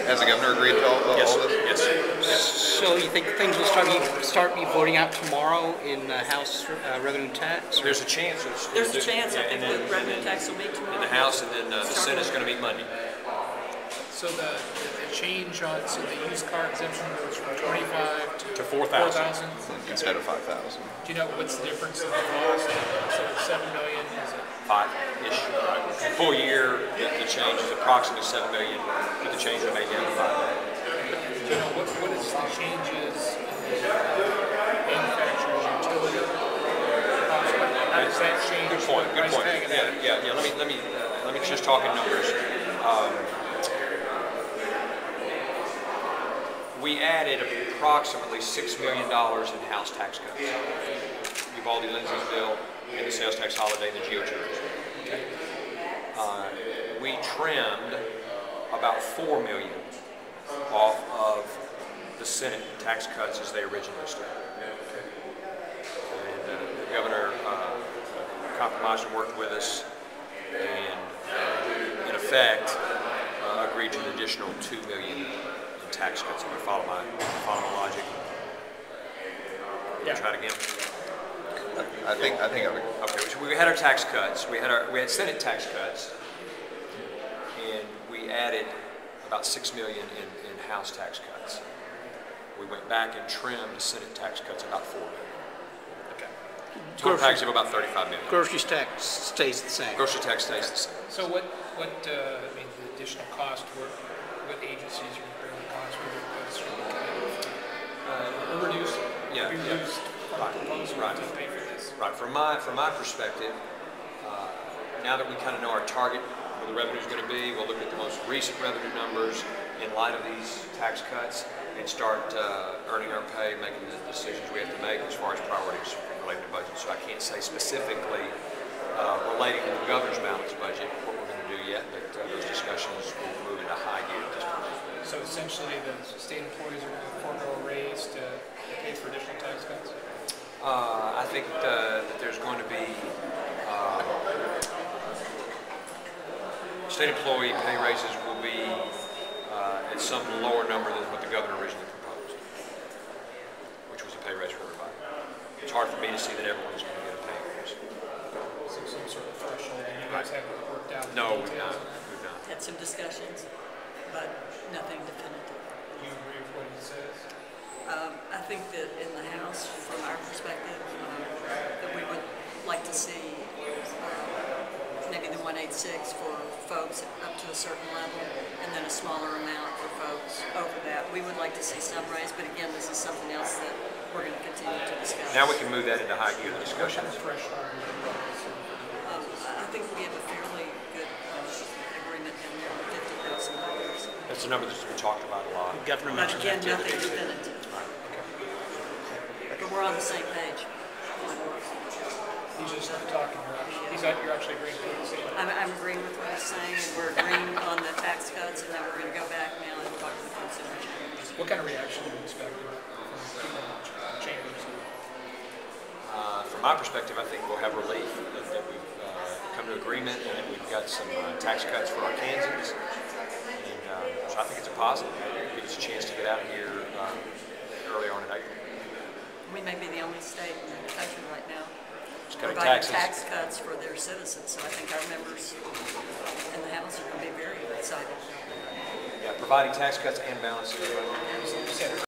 Has the governor agreed to all Yes. this? Yes. So you think things will start be voting out tomorrow in House revenue tax? There's a chance. There's a chance. I think the revenue tax will meet tomorrow. In the House, and then the Senate's going to meet Monday. So the change on the used car exemption goes from 25 to 4,000 instead of 5,000. Do you know what's the difference in the cost? So it's 7 million. Is it 5-ish. Right. Full year, the change is approximately 7 million, but the change will make down to 5 million. Do you know what is the changes in the manufacturer's utility cost? How does that change? Good point. Good point. Yeah. Let me just talk in numbers. We added approximately $6 million in house tax cuts. Uvalde Lindsay's bill and the sales tax holiday and the GO charge. We trimmed about $4 million off of the Senate tax cuts as they originally stood. And the governor compromised and worked with us, and in effect agreed to an additional $2 million in tax cuts. If you follow my logic. Yeah. Try it again. I think Okay, so we had our tax cuts. We had Senate tax cuts, and we added about $6 million in House tax cuts. We went back and trimmed the Senate tax cuts about $4 million. Okay. Total package of about $35 million. Grocery tax stays the same. Grocery tax stays the same. So what I mean, the additional cost, what agencies are incurring the cost for reduced? Yeah. Reduced proposal Right. to pay for this. Right. From my perspective, now that we kind of know our target where the revenue is going to be, we'll look at the most recent revenue numbers in light of these tax cuts and start earning our pay, making the decisions we have to make as far as priorities related to budget. So I can't say specifically relating to the governor's balanced budget what we're going to do yet, but those discussions will move into high gear at this point. So essentially, the state employees are going to forego a raise to pay for additional tax cuts? I think that there's going to be state employee pay raises will be at some lower number than what the governor originally proposed, which was a pay raise for everybody. It's hard for me to see that everyone's going to get a pay raise. Some sort of threshold, and you guys haven't worked out the No, we've details not. on that? We've not. Had some discussions, but nothing definitive. Do you agree with what he says? I think that in the House, from our perspective, that we would like to see maybe the 186 for folks up to a certain level, and then a smaller amount for folks over that. We would like to see some raise, but again, this is something else that we're going to continue to discuss. Now we can move that into high gear What discussion. kind of threshold? I think we have a fairly good agreement in there, $50,000. That's a number that's been talked about a lot. The governor But mentioned again, that nothing definitive. But we're on the same page. He's just talking. You're actually agreeing with what he's saying. I'm agreeing with what he's saying, and we're agreeing on the tax cuts, and then we're going to go back now and talk to the consumer chambers. What kind of reaction are you expecting from people in the chambers? From my perspective, I think we'll have relief that we've come to agreement and that we've got some tax cuts for our Kansans. And so I think it's a positive. It gives us a chance to get out of here early on in April. We may be the only state in the country right now Just cutting providing taxes. tax cuts for their citizens, so I think our members in the House are going to be very excited. Yeah, providing tax cuts and balancing the budget. You said